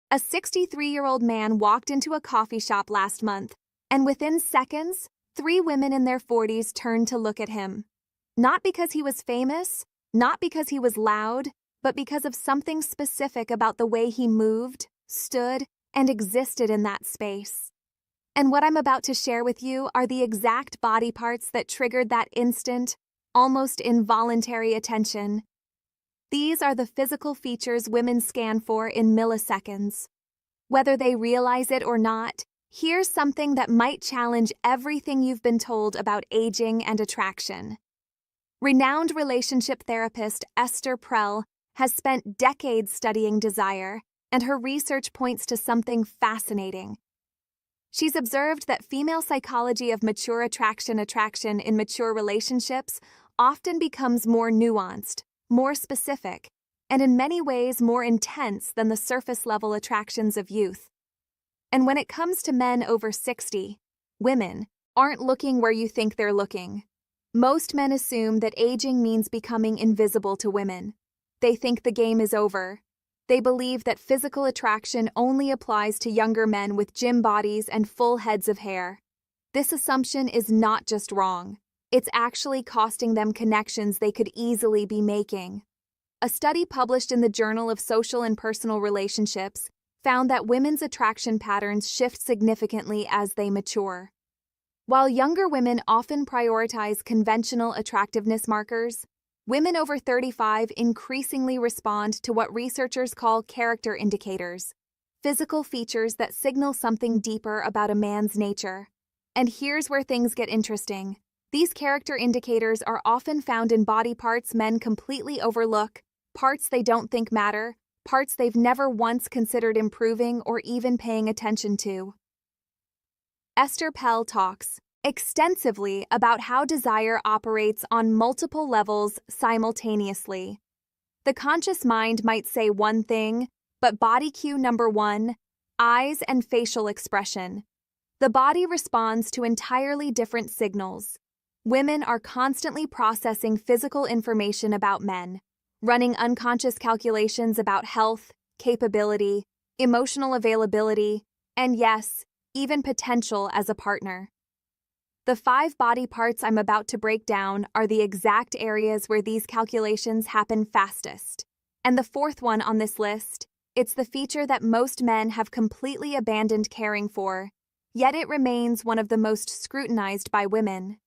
A 63-year-old man walked into a coffee shop last month, and within seconds, 3 women in their 40s turned to look at him. Not because he was famous, not because he was loud, but because of something specific about the way he moved, stood, and existed in that space. And what I'm about to share with you are the exact body parts that triggered that instant, almost involuntary attention. These are the physical features women scan for in milliseconds. Whether they realize it or not, here's something that might challenge everything you've been told about aging and attraction. Renowned relationship therapist Esther Perel has spent decades studying desire, and her research points to something fascinating. She's observed that female psychology of mature attraction in mature relationships often becomes more nuanced, more specific, and in many ways more intense than the surface-level attractions of youth. And when it comes to men over 60, women aren't looking where you think they're looking. Most men assume that aging means becoming invisible to women. They think the game is over. They believe that physical attraction only applies to younger men with gym bodies and full heads of hair. This assumption is not just wrong. It's actually costing them connections they could easily be making. A study published in the Journal of Social and Personal Relationships found that women's attraction patterns shift significantly as they mature. While younger women often prioritize conventional attractiveness markers, women over 35 increasingly respond to what researchers call character indicators, physical features that signal something deeper about a man's nature. And here's where things get interesting. These character indicators are often found in body parts men completely overlook, parts they don't think matter, parts they've never once considered improving or even paying attention to. Esther Perel talks extensively about how desire operates on multiple levels simultaneously. The conscious mind might say one thing, but body cue number 1, eyes and facial expression. The body responds to entirely different signals. Women are constantly processing physical information about men, running unconscious calculations about health, capability, emotional availability, and yes, even potential as a partner. The 5 body parts I'm about to break down are the exact areas where these calculations happen fastest. And the 4th one on this list, it's the feature that most men have completely abandoned caring for, yet it remains one of the most scrutinized by women.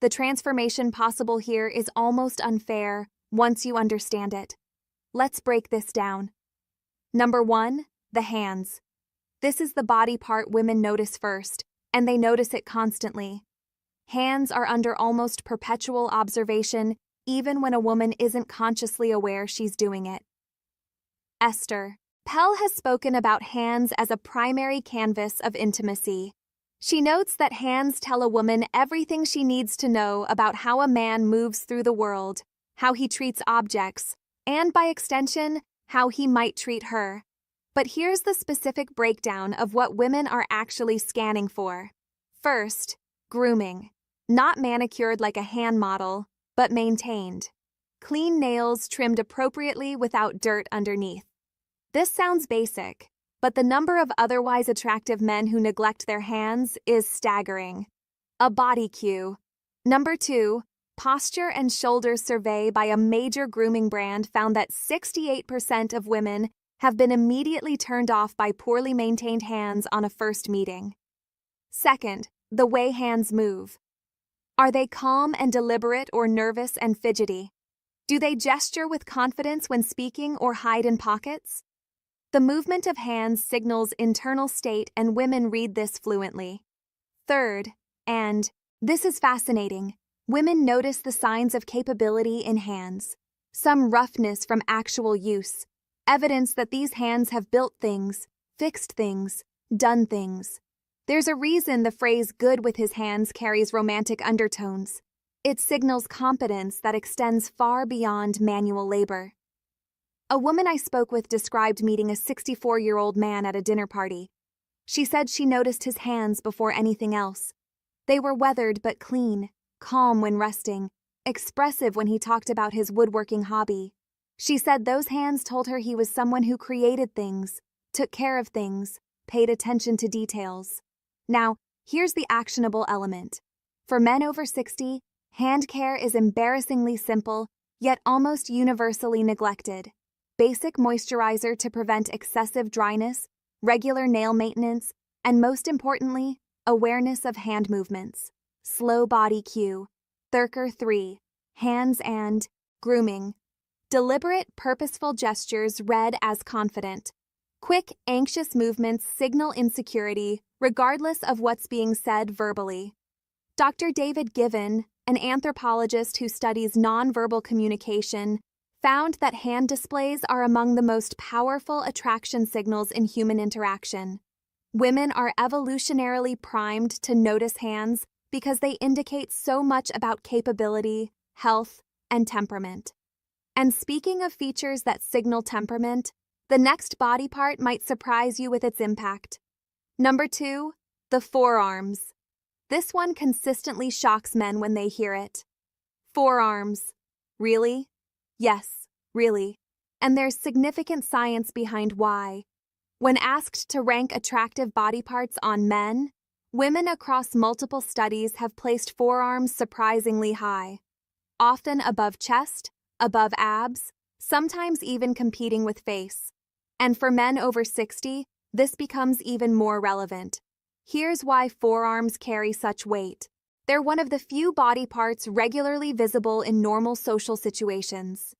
The transformation possible here is almost unfair once you understand it. Let's break this down. Number 1, the hands. This is the body part women notice first, and they notice it constantly. Hands are under almost perpetual observation, even when a woman isn't consciously aware she's doing it. Esther Perel has spoken about hands as a primary canvas of intimacy. She notes that hands tell a woman everything she needs to know about how a man moves through the world, how he treats objects, and by extension, how he might treat her. But here's the specific breakdown of what women are actually scanning for. First, grooming. Not manicured like a hand model, but maintained. Clean nails trimmed appropriately without dirt underneath. This sounds basic, but the number of otherwise attractive men who neglect their hands is staggering. A body cue. Number 2, posture and shoulder survey by a major grooming brand found that 68% of women have been immediately turned off by poorly maintained hands on a first meeting. Second, the way hands move. Are they calm and deliberate or nervous and fidgety? Do they gesture with confidence when speaking or hide in pockets? The movement of hands signals internal state, and women read this fluently. Third, and this is fascinating, women notice the signs of capability in hands. Some roughness from actual use, evidence that these hands have built things, fixed things, done things. There's a reason the phrase "good with his hands" carries romantic undertones. It signals competence that extends far beyond manual labor. A woman I spoke with described meeting a 64-year-old man at a dinner party. She said she noticed his hands before anything else. They were weathered but clean, calm when resting, expressive when he talked about his woodworking hobby. She said those hands told her he was someone who created things, took care of things, paid attention to details. Now, here's the actionable element. For men over 60, hand care is embarrassingly simple, yet almost universally neglected. Basic moisturizer to prevent excessive dryness, regular nail maintenance, and most importantly, awareness of hand movements. Slow body cue. Thurker 3. Hands and grooming. Deliberate, purposeful gestures read as confident. Quick, anxious movements signal insecurity, regardless of what's being said verbally. Dr. David Given, an anthropologist who studies nonverbal communication, found that hand displays are among the most powerful attraction signals in human interaction. Women are evolutionarily primed to notice hands because they indicate so much about capability, health, and temperament. And speaking of features that signal temperament, the next body part might surprise you with its impact. Number 2, the forearms. This one consistently shocks men when they hear it. Forearms. Really? Yes, really. And there's significant science behind why. When asked to rank attractive body parts on men, women across multiple studies have placed forearms surprisingly high, often above chest, above abs, sometimes even competing with face. And for men over 60, this becomes even more relevant. Here's why forearms carry such weight. They're one of the few body parts regularly visible in normal social situations.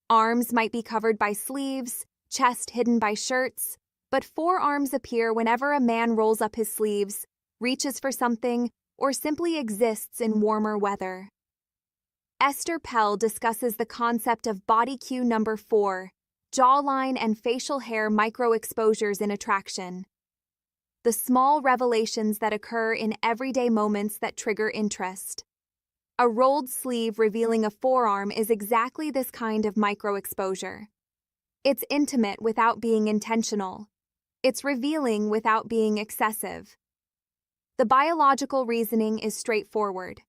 Arms might be covered by sleeves, chest hidden by shirts, but forearms appear whenever a man rolls up his sleeves, reaches for something, or simply exists in warmer weather. Esther Pell discusses the concept of body cue number 4, jawline and facial hair micro-exposures in attraction. The small revelations that occur in everyday moments that trigger interest. A rolled sleeve revealing a forearm is exactly this kind of micro-exposure. It's intimate without being intentional. It's revealing without being excessive. The biological reasoning is straightforward.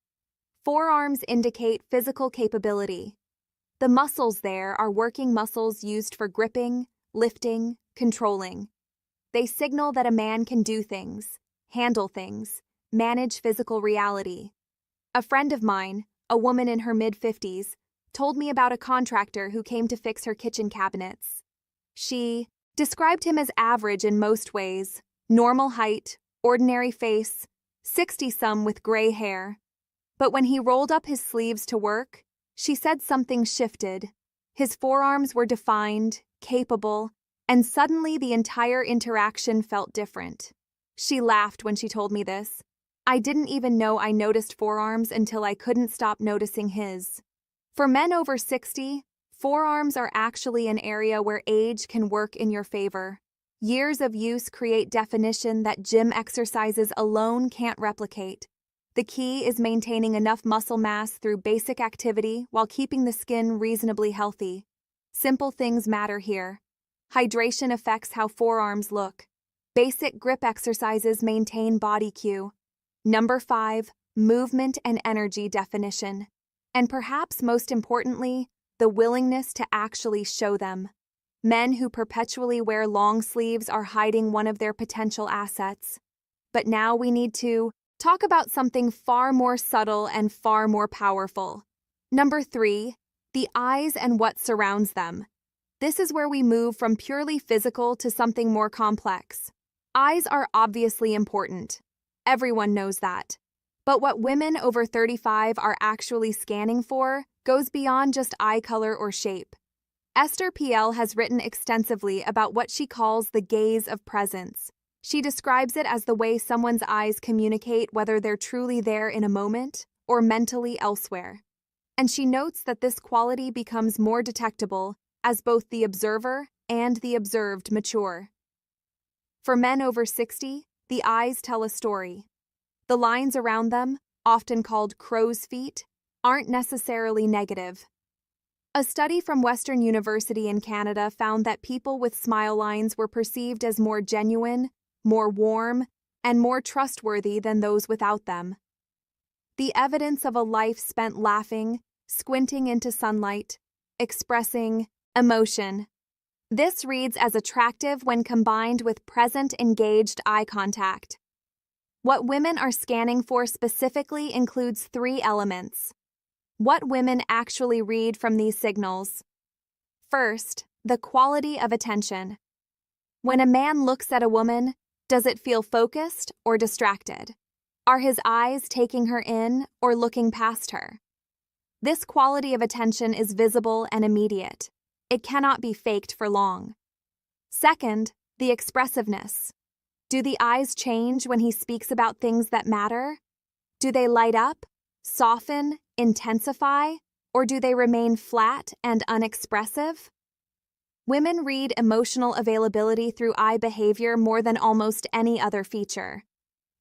Forearms indicate physical capability. The muscles there are working muscles used for gripping, lifting, controlling. They signal that a man can do things, handle things, manage physical reality. A friend of mine, a woman in her mid-50s, told me about a contractor who came to fix her kitchen cabinets. She described him as average in most ways, normal height, ordinary face, 60-some with gray hair. But when he rolled up his sleeves to work, she said something shifted. His forearms were defined, capable, and suddenly the entire interaction felt different. She laughed when she told me this. I didn't even know I noticed forearms until I couldn't stop noticing his. For men over 60, forearms are actually an area where age can work in your favor. Years of use create definition that gym exercises alone can't replicate. The key is maintaining enough muscle mass through basic activity while keeping the skin reasonably healthy. Simple things matter here. Hydration affects how forearms look. Basic grip exercises maintain body cue. Number 5, movement and energy definition. And perhaps most importantly, the willingness to actually show them. Men who perpetually wear long sleeves are hiding one of their potential assets. But now we need to talk about something far more subtle and far more powerful. Number 3, the eyes and what surrounds them. This is where we move from purely physical to something more complex. Eyes are obviously important. Everyone knows that. But what women over 35 are actually scanning for goes beyond just eye color or shape. Esther Pell has written extensively about what she calls the gaze of presence. She describes it as the way someone's eyes communicate whether they're truly there in a moment or mentally elsewhere. And she notes that this quality becomes more detectable as both the observer and the observed mature. For men over 60, the eyes tell a story. The lines around them, often called crow's feet, aren't necessarily negative. A study from Western University in Canada found that people with smile lines were perceived as more genuine, more warm, and more trustworthy than those without them. The evidence of a life spent laughing, squinting into sunlight, expressing emotion. This reads as attractive when combined with present, engaged eye contact. What women are scanning for specifically includes 3 elements. What women actually read from these signals. First, the quality of attention. When a man looks at a woman, does it feel focused or distracted? Are his eyes taking her in or looking past her? This quality of attention is visible and immediate. It cannot be faked for long. Second, the expressiveness. Do the eyes change when he speaks about things that matter? Do they light up, soften, intensify, or do they remain flat and unexpressive? Women read emotional availability through eye behavior more than almost any other feature.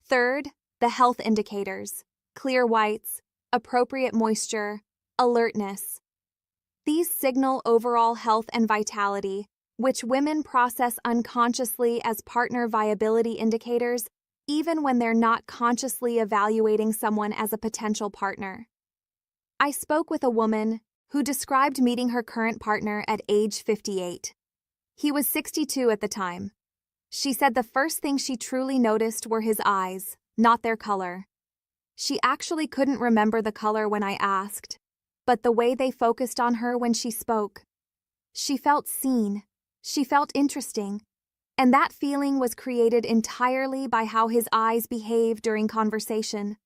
Third, the health indicators: clear whites, appropriate moisture, alertness. These signal overall health and vitality, which women process unconsciously as partner viability indicators, even when they're not consciously evaluating someone as a potential partner. I spoke with a woman who described meeting her current partner at age 58. He was 62 at the time. She said the first thing she truly noticed were his eyes, not their color. She actually couldn't remember the color when I asked, but the way they focused on her when she spoke. She felt seen. She felt interesting. And that feeling was created entirely by how his eyes behave during conversation.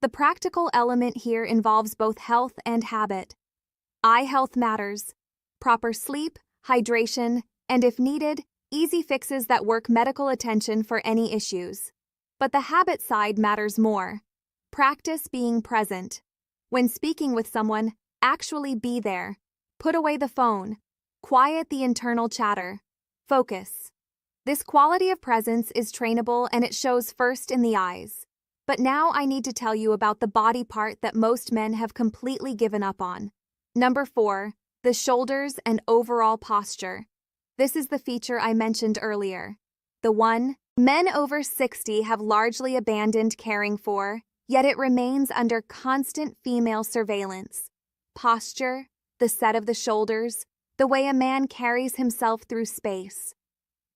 The practical element here involves both health and habit. Eye health matters. Proper sleep, hydration, and if needed, easy fixes that work medical attention for any issues. But the habit side matters more. Practice being present. When speaking with someone, actually be there. Put away the phone. Quiet the internal chatter. Focus. This quality of presence is trainable and it shows first in the eyes. But now I need to tell you about the body part that most men have completely given up on. Number 4, the shoulders and overall posture. This is the feature I mentioned earlier. The one men over 60 have largely abandoned caring for, yet it remains under constant female surveillance. Posture, the set of the shoulders, the way a man carries himself through space.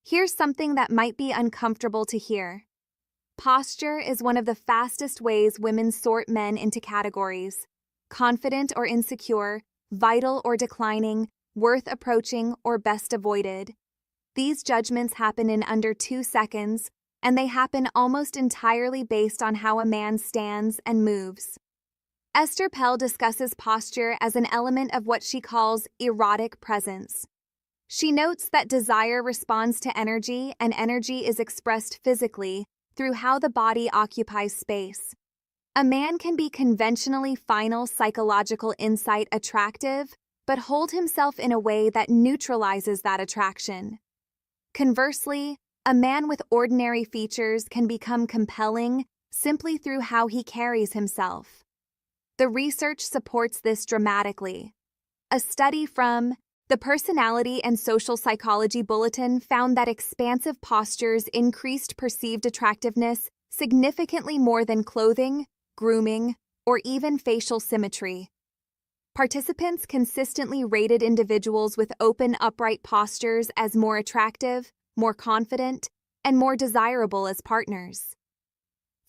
Here's something that might be uncomfortable to hear. Posture is one of the fastest ways women sort men into categories: confident or insecure, vital or declining, worth approaching or best avoided. These judgments happen in under 2 seconds, and they happen almost entirely based on how a man stands and moves. Esther Pell discusses posture as an element of what she calls erotic presence. She notes that desire responds to energy, and energy is expressed physically through how the body occupies space. A man can be conventionally final psychological insight attractive, but hold himself in a way that neutralizes that attraction. Conversely, a man with ordinary features can become compelling simply through how he carries himself. The research supports this dramatically. A study from the Personality and Social Psychology Bulletin found that expansive postures increased perceived attractiveness significantly more than clothing, grooming, or even facial symmetry. Participants consistently rated individuals with open, upright postures as more attractive, more confident, and more desirable as partners.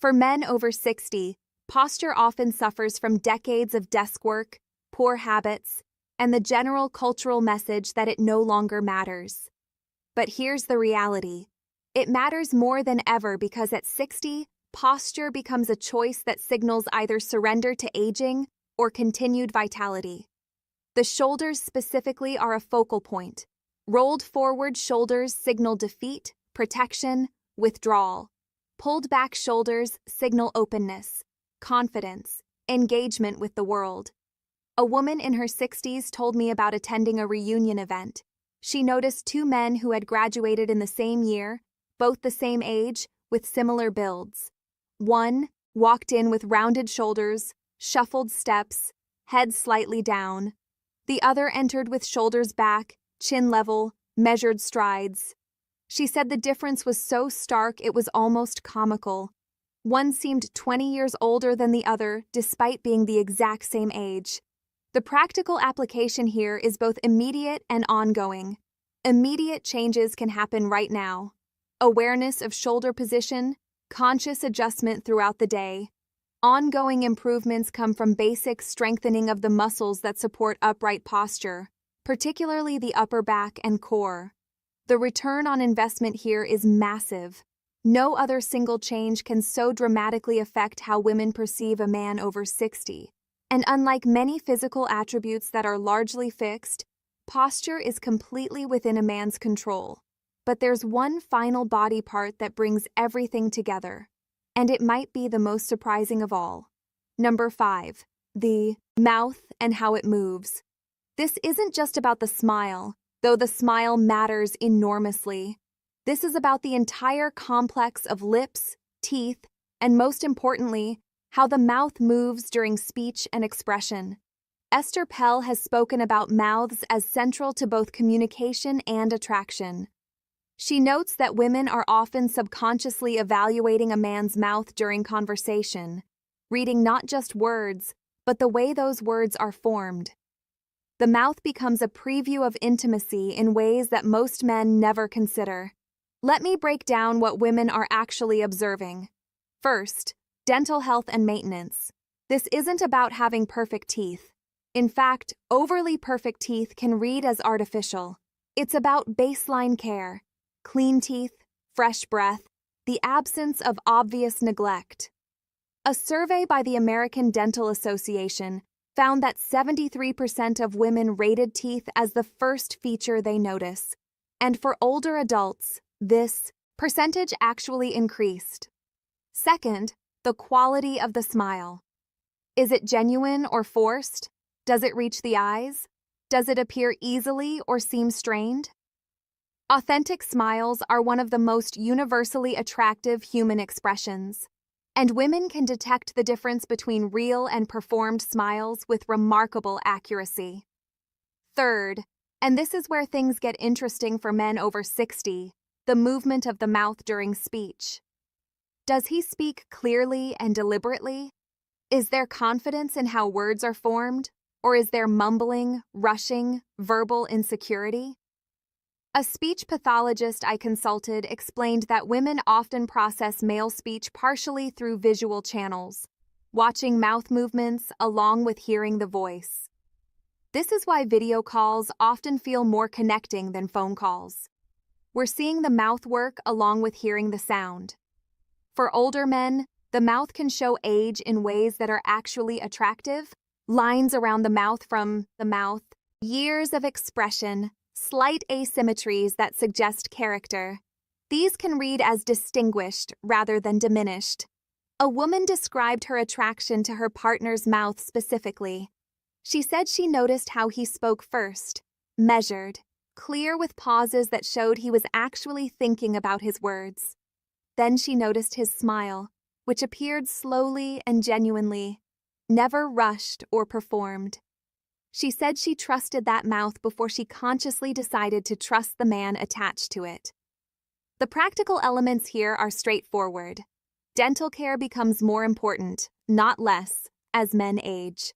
For men over 60, posture often suffers from decades of desk work, poor habits, and the general cultural message that it no longer matters. But here's the reality. It matters more than ever because at 60, posture becomes a choice that signals either surrender to aging or continued vitality. The shoulders specifically are a focal point. Rolled forward shoulders signal defeat, protection, withdrawal. Pulled back shoulders signal openness, confidence, engagement with the world. A woman in her 60s told me about attending a reunion event. She noticed 2 men who had graduated in the same year, both the same age, with similar builds. One walked in with rounded shoulders, shuffled steps, head slightly down. The other entered with shoulders back, chin level, measured strides. She said the difference was so stark it was almost comical. One seemed 20 years older than the other, despite being the exact same age. The practical application here is both immediate and ongoing. Immediate changes can happen right now. Awareness of shoulder position, conscious adjustment throughout the day. Ongoing improvements come from basic strengthening of the muscles that support upright posture, particularly the upper back and core. The return on investment here is massive. No other single change can so dramatically affect how women perceive a man over 60. And unlike many physical attributes that are largely fixed, posture is completely within a man's control. But there's one final body part that brings everything together, and it might be the most surprising of all. Number 5. The mouth and how it moves. This isn't just about the smile, though the smile matters enormously. This is about the entire complex of lips, teeth, and most importantly, how the mouth moves during speech and expression. Esther Pell has spoken about mouths as central to both communication and attraction. She notes that women are often subconsciously evaluating a man's mouth during conversation, reading not just words, but the way those words are formed. The mouth becomes a preview of intimacy in ways that most men never consider. Let me break down what women are actually observing. First, dental health and maintenance. This isn't about having perfect teeth. In fact, overly perfect teeth can read as artificial. It's about baseline care, clean teeth, fresh breath, the absence of obvious neglect. A survey by the American Dental Association found that 73% of women rated teeth as the first feature they notice, and for older adults, this percentage actually increased. Second, the quality of the smile. Is it genuine or forced? Does it reach the eyes? Does it appear easily or seem strained? Authentic smiles are one of the most universally attractive human expressions, and women can detect the difference between real and performed smiles with remarkable accuracy. Third, and this is where things get interesting for men over 60, the movement of the mouth during speech. Does he speak clearly and deliberately? Is there confidence in how words are formed, or is there mumbling, rushing, verbal insecurity? A speech pathologist I consulted explained that women often process male speech partially through visual channels, watching mouth movements along with hearing the voice. This is why video calls often feel more connecting than phone calls. We're seeing the mouth work along with hearing the sound. For older men, the mouth can show age in ways that are actually attractive. Lines around the mouth from the mouth, years of expression, slight asymmetries that suggest character. These can read as distinguished rather than diminished. A woman described her attraction to her partner's mouth specifically. She said she noticed how he spoke first, measured, clear with pauses that showed he was actually thinking about his words. Then she noticed his smile, which appeared slowly and genuinely, never rushed or performed. She said she trusted that mouth before she consciously decided to trust the man attached to it. The practical elements here are straightforward. Dental care becomes more important, not less, as men age.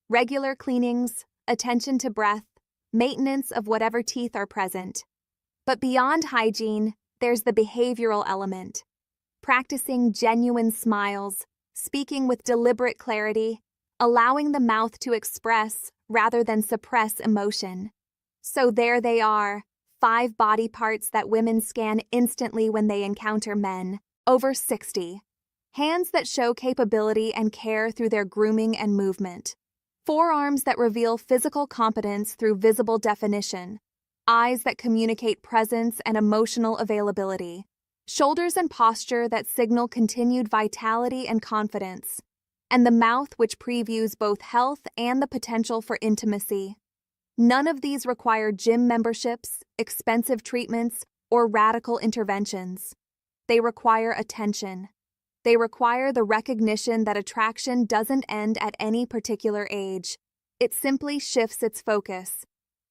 Regular cleanings, attention to breath, maintenance of whatever teeth are present. But beyond hygiene, there's the behavioral element. Practicing genuine smiles, speaking with deliberate clarity, allowing the mouth to express rather than suppress emotion. So there they are, 5 body parts that women scan instantly when they encounter men, over 60. Hands that show capability and care through their grooming and movement. Forearms that reveal physical competence through visible definition. Eyes that communicate presence and emotional availability. Shoulders and posture that signal continued vitality and confidence. And the mouth which previews both health and the potential for intimacy. None of these require gym memberships, expensive treatments, or radical interventions. They require attention. They require the recognition that attraction doesn't end at any particular age. It simply shifts its focus.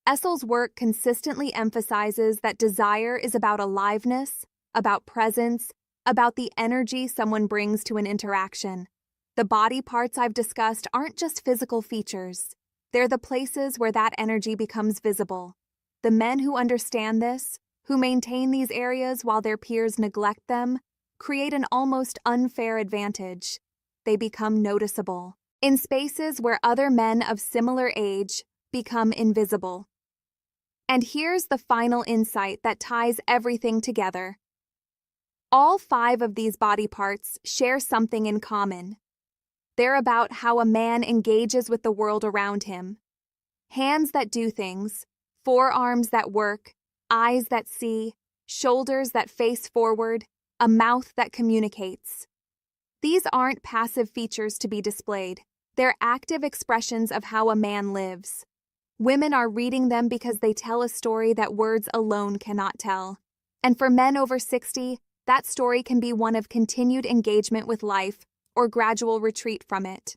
Essel's work consistently emphasizes that desire is about aliveness, about presence, about the energy someone brings to an interaction. The body parts I've discussed aren't just physical features. They're the places where that energy becomes visible. The men who understand this, who maintain these areas while their peers neglect them, create an almost unfair advantage. They become noticeable in spaces where other men of similar age become invisible. And here's the final insight that ties everything together. All 5 of these body parts share something in common. They're about how a man engages with the world around him. Hands that do things, forearms that work, eyes that see, shoulders that face forward, a mouth that communicates. These aren't passive features to be displayed. They're active expressions of how a man lives. Women are reading them because they tell a story that words alone cannot tell. And for men over 60, that story can be one of continued engagement with life or gradual retreat from it.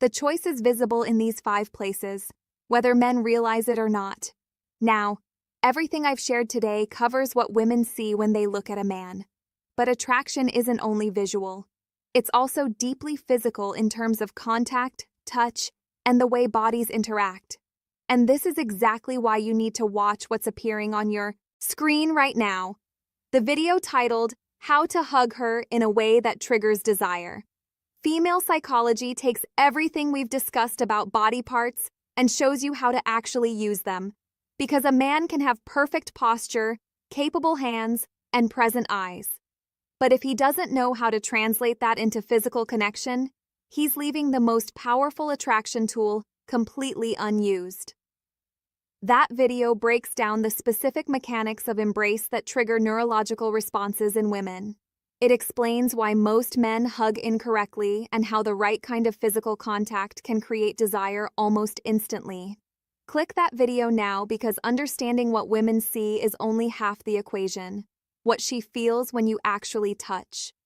The choice is visible in these 5 places, whether men realize it or not. Now, everything I've shared today covers what women see when they look at a man. But attraction isn't only visual. It's also deeply physical in terms of contact, touch, and the way bodies interact. And this is exactly why you need to watch what's appearing on your screen right now. The video titled, "How to Hug Her in a Way That Triggers Desire." Female psychology takes everything we've discussed about body parts and shows you how to actually use them. Because a man can have perfect posture, capable hands, and present eyes. But if he doesn't know how to translate that into physical connection, he's leaving the most powerful attraction tool completely unused. That video breaks down the specific mechanics of embrace that trigger neurological responses in women. It explains why most men hug incorrectly and how the right kind of physical contact can create desire almost instantly. Click that video now because understanding what women see is only half the equation. What she feels when you actually touch.